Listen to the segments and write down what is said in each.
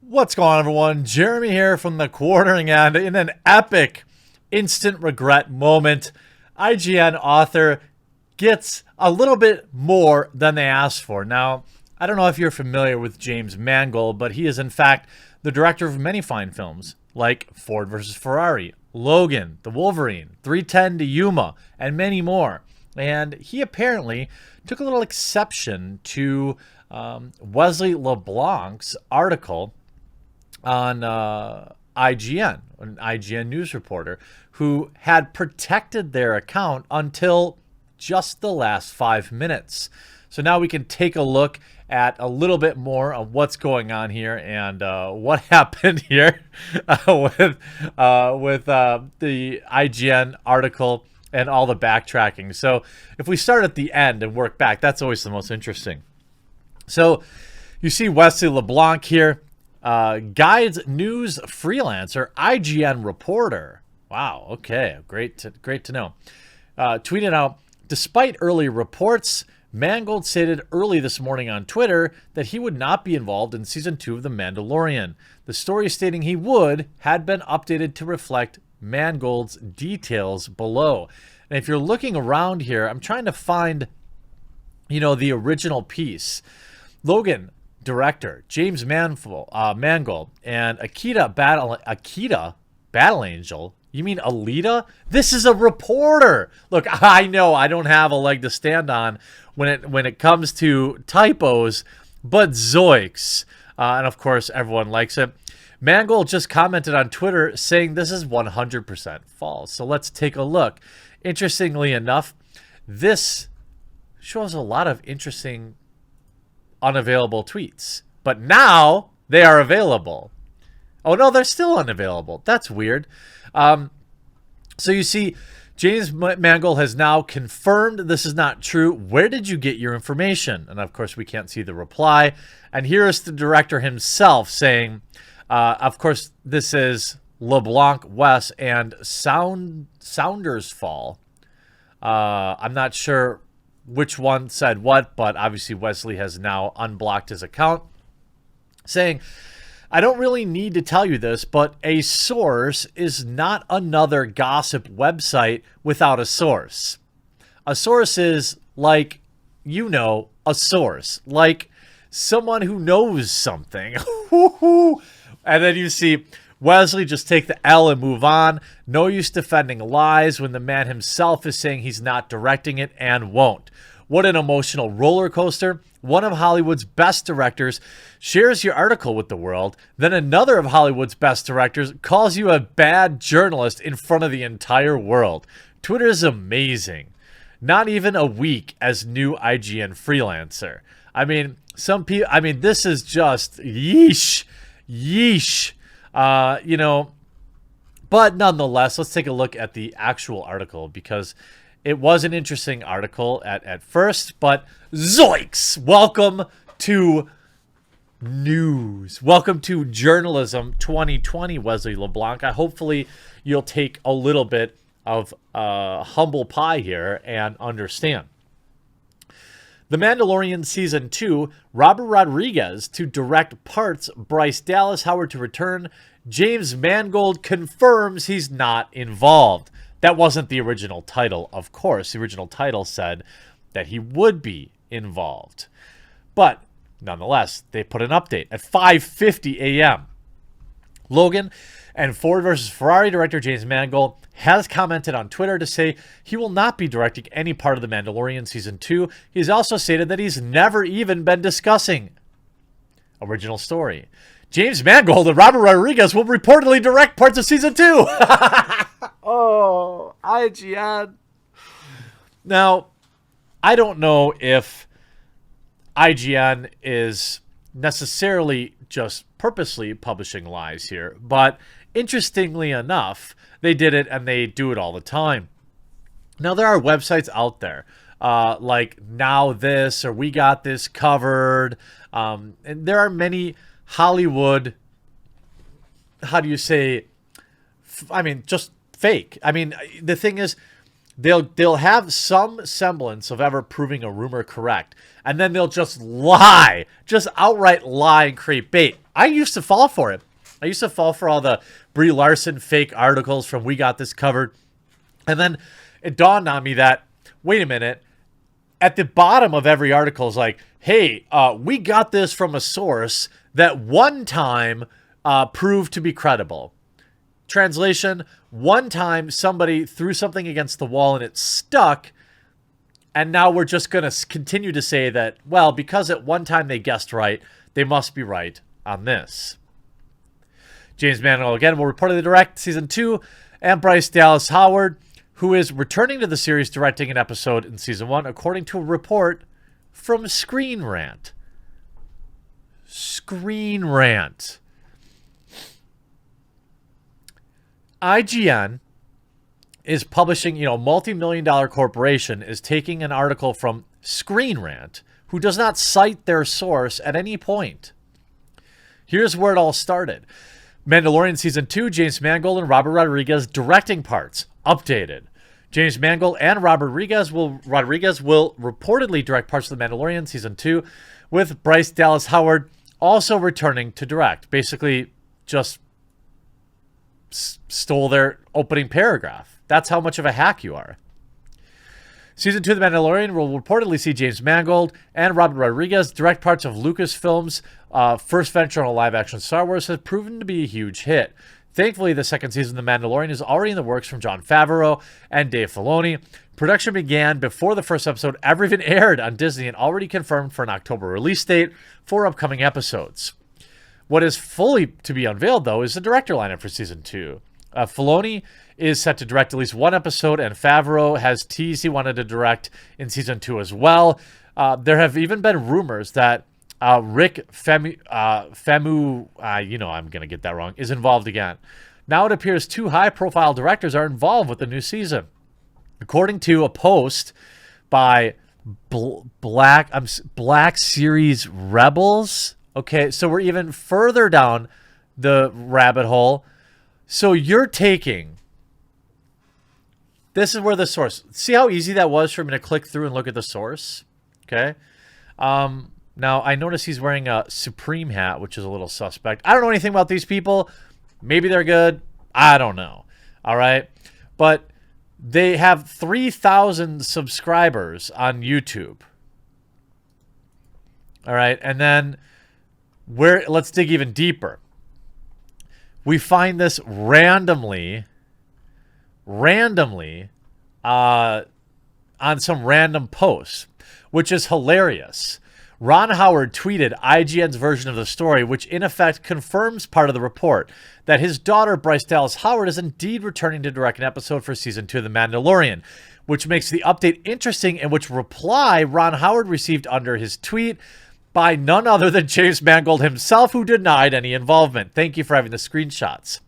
What's going on, everyone? Jeremy here from the quartering end. In an epic instant regret moment, IGN author gets a little bit more than they asked for. Now, I don't know if you're familiar with James Mangold, but he is in fact the director of many fine films like Ford versus Ferrari, Logan, The Wolverine, 310 to Yuma, and many more. And he apparently took a little exception to Wesley LeBlanc's article on IGN, an IGN news reporter, who had protected their account until just the last 5 minutes. So now we can take a look at a little bit more of what's going on here and what happened here with the IGN article and all the backtracking. So if we start at the end and work back, that's always the most interesting. So you see Wesley LeBlanc here. Guides news freelancer, IGN reporter. Wow, okay, great to know. Tweeted out, despite early reports, Mangold stated early this morning on Twitter that he would not be involved in Season 2 of The Mandalorian. The story stating he would had been updated to reflect Mangold's details below. And if you're looking around here, I'm trying to find, the original piece. Logan, director James Mangold, and Akita Battle Angel. You mean Alita? This is a reporter. Look, I know I don't have a leg to stand on when it comes to typos, but zoiks. And of course, everyone likes it. Mangold just commented on Twitter saying this is 100% false. So let's take a look. Interestingly enough, this shows a lot of interesting unavailable tweets, but now they are available. Oh no, they're still unavailable. That's weird. So you see, James Mangold has now confirmed this is not true. Where did you get your information? And of course, we can't see the reply. And here is the director himself saying, of course, this is LeBlanc, Wes, and Sounders Fall. I'm not sure which one said what, but obviously Wesley has now unblocked his account, saying, I don't really need to tell you this, but a source is not another gossip website without a source. A source is like, a source, like someone who knows something. And then you see Wesley just take the L and move on. No use defending lies when the man himself is saying he's not directing it and won't. What an emotional roller coaster. One of Hollywood's best directors shares your article with the world. Then another of Hollywood's best directors calls you a bad journalist in front of the entire world. Twitter is amazing. Not even a week as new IGN freelancer. This is just yeesh. But nonetheless, let's take a look at the actual article because it was an interesting article at first, but zoiks! Welcome to news. Welcome to journalism 2020, Wesley LeBlanc. Hopefully you'll take a little bit of humble pie here and understand. The Mandalorian Season 2, Robert Rodriguez to direct parts, Bryce Dallas Howard to return, James Mangold confirms he's not involved. That wasn't the original title, of course. The original title said that he would be involved. But nonetheless, they put an update at 5:50 a.m. Logan and Ford versus Ferrari director James Mangold has commented on Twitter to say he will not be directing any part of The Mandalorian Season 2. He's also stated that he's never even been discussing original story. James Mangold and Robert Rodriguez will reportedly direct parts of Season 2. Oh, IGN. Now, I don't know if IGN is necessarily just purposely publishing lies here, but interestingly enough, they did it and they do it all the time. Now, there are websites out there like Now This or We Got This Covered. And there are many Hollywood, just fake. The thing is, they'll have some semblance of ever proving a rumor correct, and then they'll just lie, just outright lie and create bait. I used to fall for it. I used to fall for all the Brie Larson fake articles from We Got This Covered. And then it dawned on me that, wait a minute, at the bottom of every article is like, hey, we got this from a source that one time proved to be credible. Translation, one time somebody threw something against the wall and it stuck, and now we're just going to continue to say that, well, because at one time they guessed right, they must be right on this. James Mangold, again, will reportedly direct Season 2, and Bryce Dallas Howard, who is returning to the series directing an episode in Season 1, according to a report from Screen Rant. Screen Rant. IGN is publishing, multi-million-dollar corporation is taking an article from Screen Rant, who does not cite their source at any point. Here's where it all started. Mandalorian Season 2, James Mangold and Robert Rodriguez directing parts, updated. James Mangold and Robert Rodriguez will reportedly direct parts of The Mandalorian Season 2, with Bryce Dallas Howard also returning to direct. Basically, just stole their opening paragraph. That's how much of a hack you are. Season 2 of The Mandalorian will reportedly see James Mangold and Robert Rodriguez direct parts of Lucasfilm's first venture on a live-action Star Wars has proven to be a huge hit. Thankfully, the second season of The Mandalorian is already in the works from Jon Favreau and Dave Filoni. Production began before the first episode ever even aired on Disney and already confirmed for an October release date for upcoming episodes. What is fully to be unveiled, though, is the director lineup for Season 2. Filoni is set to direct at least one episode, and Favreau has teased he wanted to direct in Season 2 as well. There have even been rumors that Rick Famu, I'm going to get that wrong, is involved again. Now it appears two high-profile directors are involved with the new season. According to a post by Black Series Rebels. Okay, so we're even further down the rabbit hole. So you're taking... This is where the source... See how easy that was for me to click through and look at the source? Okay. Now, I notice he's wearing a Supreme hat, which is a little suspect. I don't know anything about these people. Maybe they're good. I don't know. All right. But they have 3,000 subscribers on YouTube. All right. And then let's dig even deeper. We find this randomly on some random post, which is hilarious. Ron Howard tweeted IGN's version of the story, which in effect confirms part of the report, that his daughter, Bryce Dallas Howard, is indeed returning to direct an episode for Season 2 of The Mandalorian, which makes the update interesting, and which reply Ron Howard received under his tweet by none other than James Mangold himself, who denied any involvement. Thank you for having the screenshots.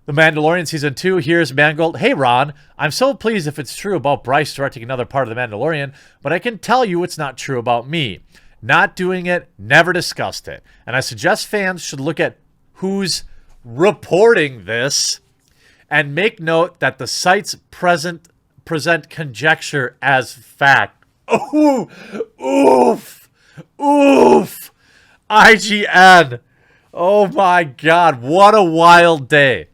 The Mandalorian Season 2, here's Mangold. Hey, Ron, I'm so pleased if it's true about Bryce directing another part of The Mandalorian, but I can tell you it's not true about me. Not doing it, never discussed it. And I suggest fans should look at who's reporting this and make note that the sites present conjecture as fact. Ooh, oof, oof. IGN. Oh my God, what a wild day.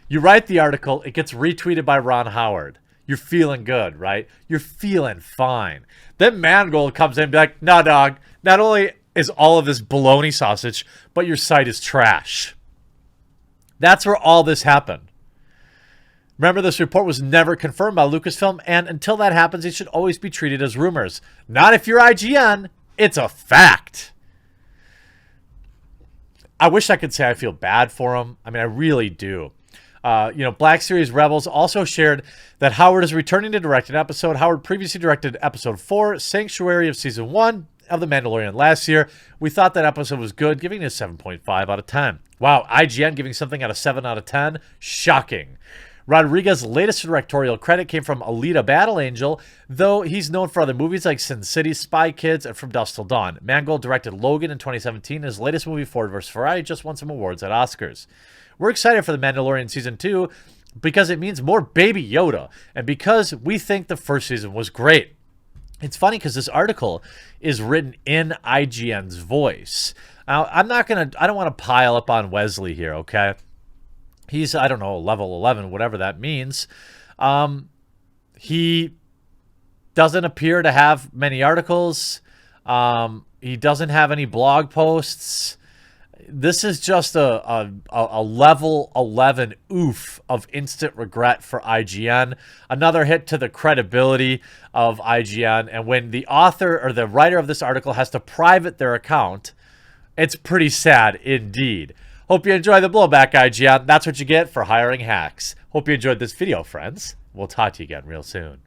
You write the article, it gets retweeted by Ron Howard. You're feeling good, right? You're feeling fine. Then Mangold comes in and be like, nah, dog, not only is all of this baloney sausage, but your site is trash. That's where all this happened. Remember, this report was never confirmed by Lucasfilm, and until that happens, it should always be treated as rumors. Not if you're IGN. It's a fact. I wish I could say I feel bad for him. I mean, I really do. Black Series Rebels also shared that Howard is returning to direct an episode. Howard previously directed episode 4, Sanctuary of Season 1 of The Mandalorian last year. We thought that episode was good, giving it a 7.5 out of 10. Wow, IGN giving something out of 7 out of 10? Shocking. Rodriguez's latest directorial credit came from Alita Battle Angel, though he's known for other movies like Sin City, Spy Kids, and From Dusk Till Dawn. Mangold directed Logan in 2017. His latest movie, Ford vs. Ferrari, just won some awards at Oscars. We're excited for The Mandalorian Season 2 because it means more Baby Yoda, and because we think the first season was great. It's funny because this article is written in IGN's voice. Now, I don't want to pile up on Wesley here, okay? He's, I don't know, level 11, whatever that means. He doesn't appear to have many articles. He doesn't have any blog posts. This is just a level 11 oof of instant regret for IGN. Another hit to the credibility of IGN. And when the author or the writer of this article has to private their account, it's pretty sad indeed. Hope you enjoy the blowback, IGN. That's what you get for hiring hacks. Hope you enjoyed this video, friends. We'll talk to you again real soon.